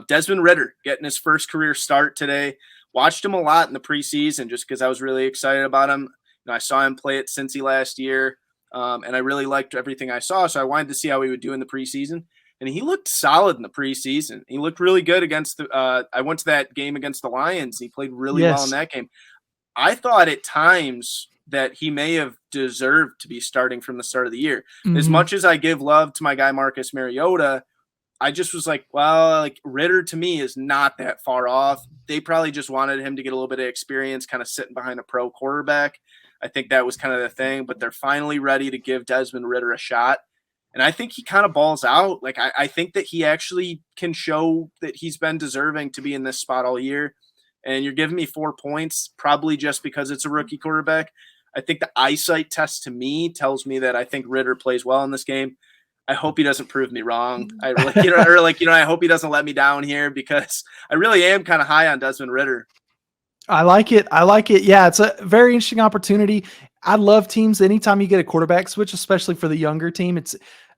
Desmond Ridder getting his first career start today. Watched him a lot in the preseason just because I was really excited about him. I saw him play at Cincy last year, and I really liked everything I saw, so I wanted to see how he would do in the preseason. And he looked solid in the preseason. He looked really good against the I went to that game against the Lions. He played really well in that game. I thought at times that he may have deserved to be starting from the start of the year. As much as I give love to my guy Marcus Mariota, I just was like, well, like Ridder to me is not that far off. They probably just wanted him to get a little bit of experience kind of sitting behind a pro quarterback. I think that was kind of the thing, but they're finally ready to give Desmond Ridder a shot. And I think he kind of balls out. Like, I think that he actually can show that he's been deserving to be in this spot all year. And you're giving me 4 points, probably just because it's a rookie quarterback. I think the eyesight test to me tells me that I think Ridder plays well in this game. I hope he doesn't prove me wrong. I hope he doesn't let me down here, because I really am kind of high on Desmond Ridder. I like it. Yeah, it's a very interesting opportunity. I love teams anytime you get a quarterback switch, especially for the younger team.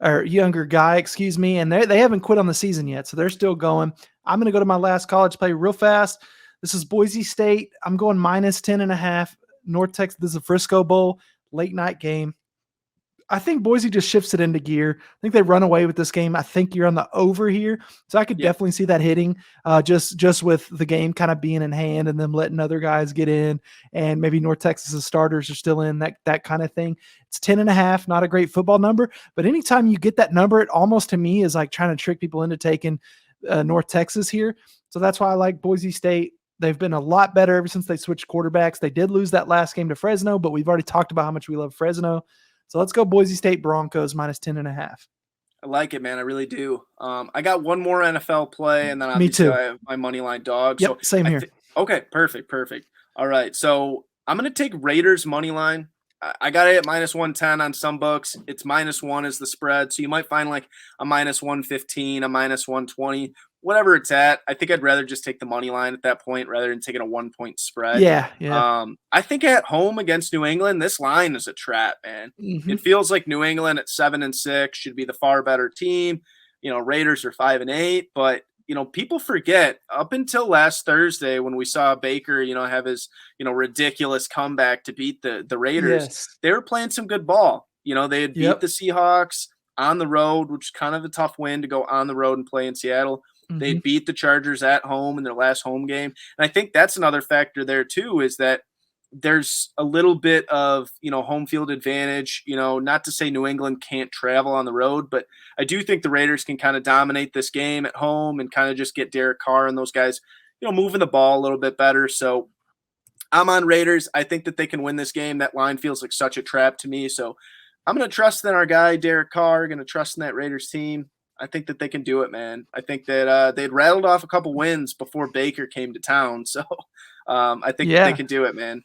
Younger guy, excuse me. And they haven't quit on the season yet, so they're still going. I'm going to go to my last college play real fast. This is Boise State. I'm going -10.5. North Texas. This is a Frisco Bowl, late night game. I think Boise just shifts it into gear. I think they run away with this game. I think you're on the over here. So I could definitely see that hitting just with the game kind of being in hand and them letting other guys get in, and maybe North Texas's starters are still in, that kind of thing. It's 10.5, not a great football number, but anytime you get that number, it almost to me is like trying to trick people into taking North Texas here. So that's why I like Boise State. They've been a lot better ever since they switched quarterbacks. They did lose that last game to Fresno, but we've already talked about how much we love Fresno. So let's go Boise State Broncos minus 10.5. I like it, man. I really do. I got one more NFL play, and then Me obviously too. I have my money line dog. Yep, same here. Okay, perfect. All right, so I'm gonna take Raiders money line. I got it at minus 110 on some books. It's -1 is the spread, so you might find like a minus 115, a minus 120, whatever it's at. I think I'd rather just take the money line at that point rather than taking a 1-point spread. Yeah. I think at home against New England, this line is a trap, man. Mm-hmm. It feels like New England at 7-6 should be the far better team. Raiders are 5-8, but people forget up until last Thursday when we saw Baker, have his, ridiculous comeback to beat the Raiders. Yes. They were playing some good ball. They had beat the Seahawks on the road, which is kind of a tough win to go on the road and play in Seattle. Mm-hmm. They beat the Chargers at home in their last home game. And I think that's another factor there too, is that there's a little bit of, home field advantage, not to say New England can't travel on the road, but I do think the Raiders can kind of dominate this game at home and kind of just get Derek Carr and those guys, moving the ball a little bit better. So I'm on Raiders. I think that they can win this game. That line feels like such a trap to me. So I'm going to trust in our guy, Derek Carr, going to trust in that Raiders team. I think that they can do it, man. I think that they'd rattled off a couple wins before Baker came to town. So I think that they can do it, man.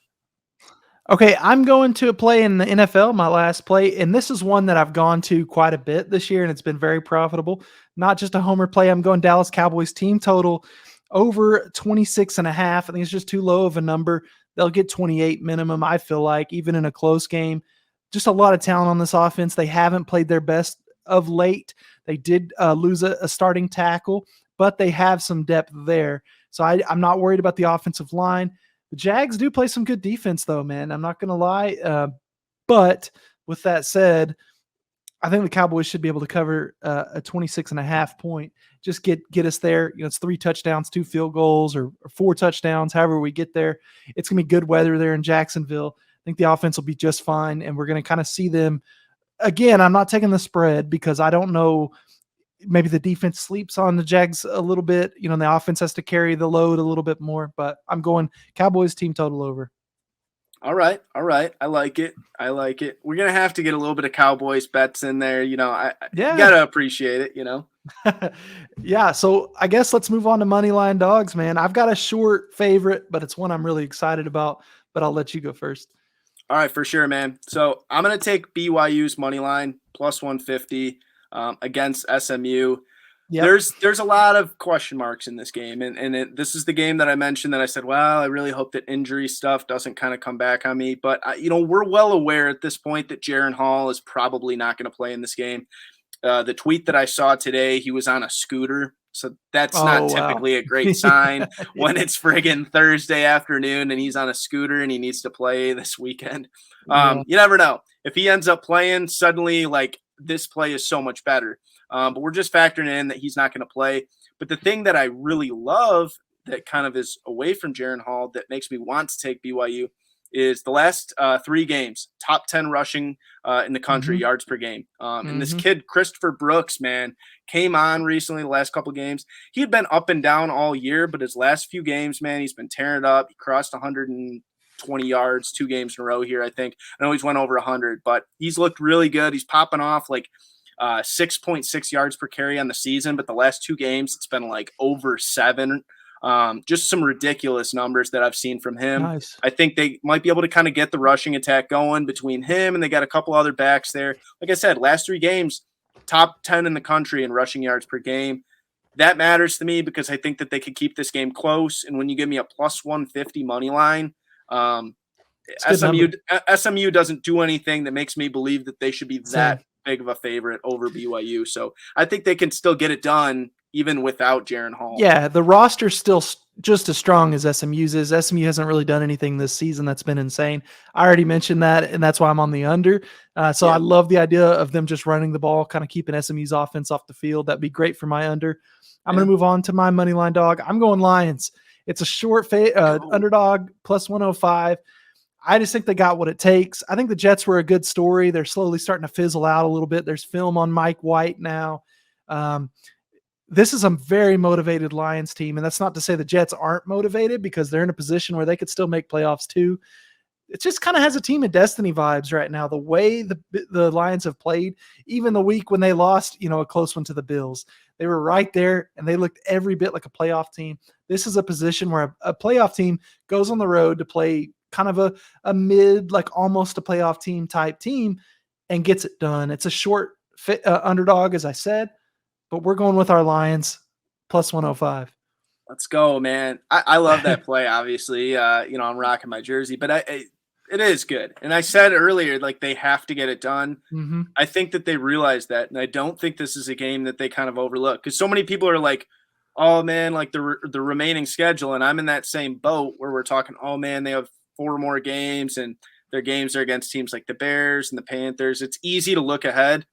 Okay, I'm going to a play in the NFL, my last play, and this is one that I've gone to quite a bit this year, and it's been very profitable. Not just a homer play. I'm going Dallas Cowboys team total over 26.5. I think it's just too low of a number. They'll get 28 minimum, I feel like, even in a close game. Just a lot of talent on this offense. They haven't played their best of late. They did lose a starting tackle, but they have some depth there. So I'm not worried about the offensive line. The Jags do play some good defense, though, man. I'm not going to lie. But with that said, I think the Cowboys should be able to cover a 26.5 point. Just get us there. It's 3 touchdowns, 2 field goals, or 4 touchdowns, however we get there. It's going to be good weather there in Jacksonville. I think the offense will be just fine, and we're going to kind of see them. Again, I'm not taking the spread because I don't know. Maybe the defense sleeps on the Jags a little bit. The offense has to carry the load a little bit more, but I'm going Cowboys team total over. All right. I like it. We're going to have to get a little bit of Cowboys bets in there. You got to appreciate it, Yeah. So I guess let's move on to Moneyline Dogs, man. I've got a short favorite, but it's one I'm really excited about, but I'll let you go first. All right, for sure, man. So I'm going to take BYU's moneyline plus 150. Against SMU. Yep. There's a lot of question marks in this game. And this is the game that I mentioned that I said, well, I really hope that injury stuff doesn't kind of come back on me. But, we're well aware at this point that Jaron Hall is probably not going to play in this game. The tweet that I saw today, he was on a scooter. So that's not typically a great sign when it's friggin' Thursday afternoon and he's on a scooter and he needs to play this weekend. You never know. If he ends up playing, suddenly, this play is so much better. But we're just factoring in that he's not going to play. But the thing that I really love that kind of is away from Jaron Hall that makes me want to take BYU is the last 3 games, top 10 rushing in the country, yards per game. And this kid, Christopher Brooks, man, came on recently the last couple of games. He had been up and down all year, but his last few games, man, he's been tearing it up. He crossed 120 yards 2 games in a row here, I think. I know he's went over 100, but he's looked really good. He's popping off 6.6 yards per carry on the season, but the last 2 games, it's been over 7. Just some ridiculous numbers that I've seen from him. Nice. I think they might be able to kind of get the rushing attack going between him and they got a couple other backs there. Like I said, last 3 games, top 10 in the country in rushing yards per game. That matters to me because I think that they could keep this game close. And when you give me a plus 150 money line, SMU doesn't do anything that makes me believe that they should be that big of a favorite over BYU. So I think they can still get it done even without Jaron Hall. Yeah, the roster's still just as strong as SMU's is. SMU hasn't really done anything this season that's been insane. I already mentioned that, and that's why I'm on the under. I love the idea of them just running the ball, kind of keeping SMU's offense off the field. That'd be great for my under. I'm going to move on to my money line dog. I'm going Lions. It's a short underdog plus 105. I just think they got what it takes. I think the Jets were a good story. They're slowly starting to fizzle out a little bit. There's film on Mike White now. This is a very motivated Lions team, and that's not to say the Jets aren't motivated because they're in a position where they could still make playoffs too. it just kind of has a team of destiny vibes right now. The way the Lions have played, even the week when they lost, a close one to the Bills, they were right there and they looked every bit like a playoff team. This is a position where a playoff team goes on the road to play kind of a mid, like almost a playoff team type team, and gets it done. It's a short underdog, as I said, but we're going with our Lions plus 105. Let's go, man. I love that play, obviously. I'm rocking my jersey, but it is good. And I said earlier, like, they have to get it done. Mm-hmm. I think that they realize that, and I don't think this is a game that they kind of overlook, because so many people are like, oh, man, like the remaining schedule, and I'm in that same boat where we're talking, oh, man, they have 4 more games, and their games are against teams like the Bears and the Panthers. It's easy to look ahead.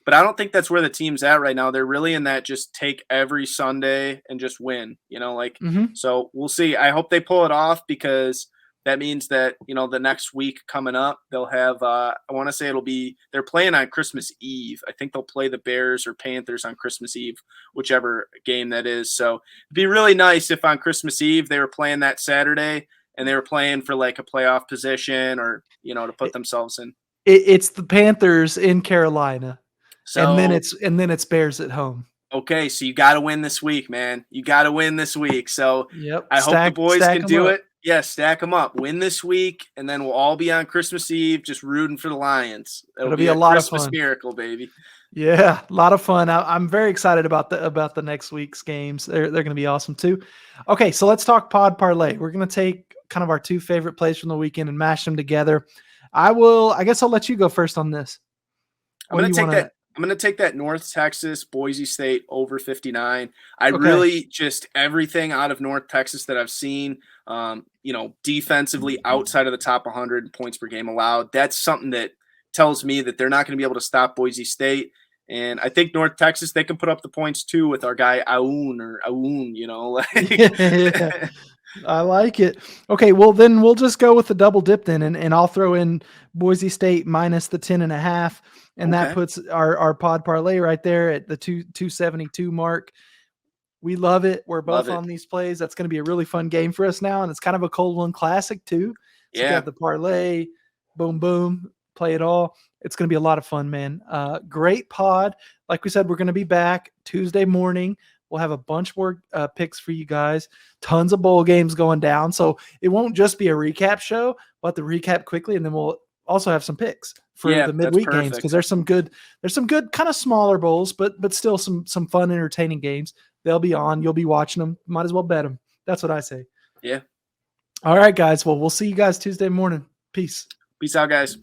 But I don't think that's where the team's at right now. They're really in that just take every Sunday and just win, So we'll see. I hope they pull it off, because that means that, the next week coming up, they'll have, I want to say they're playing on Christmas Eve. I think they'll play the Bears or Panthers on Christmas Eve, whichever game that is. So it'd be really nice if on Christmas Eve they were playing that Saturday and they were playing for like a playoff position or, to put themselves in. It's the Panthers in Carolina. So, and then it's Bears at home. Okay, so you got to win this week, man. You got to win this week. So yep. I hope the boys can do it. Yeah, stack them up. Win this week, and then we'll all be on Christmas Eve just rooting for the Lions. It'll be a lot Christmas of fun. Miracle, baby. Yeah, a lot of fun. I'm very excited about the next week's games. They're going to be awesome too. Okay, so let's talk pod parlay. We're going to take kind of our 2 favorite plays from the weekend and mash them together. I guess I'll let you go first on this. I'm going to take that North Texas, Boise State over 59. Really just everything out of North Texas that I've seen, defensively outside of the top 100 points per game allowed. That's something that tells me that they're not going to be able to stop Boise State. And I think North Texas, they can put up the points too with our guy Aoun. Yeah. I like it. Okay, well then we'll just go with the double dip then, and I'll throw in Boise State minus the 10.5, and that puts our pod parlay right there at the 272 mark. We love it. We're both on these plays. That's going to be a really fun game for us now, and it's kind of a cold one classic too. So you got the parlay, boom, boom, play it all. It's going to be a lot of fun, man. Great pod. Like we said, we're going to be back Tuesday morning. We'll have a bunch more picks for you guys. Tons of bowl games going down. So it won't just be a recap show. We'll have to recap quickly, and then we'll also have some picks for the midweek games, because there's some good kind of smaller bowls, but still some fun, entertaining games. They'll be on. You'll be watching them. Might as well bet them. That's what I say. Yeah. All right, guys. Well, we'll see you guys Tuesday morning. Peace. Peace out, guys.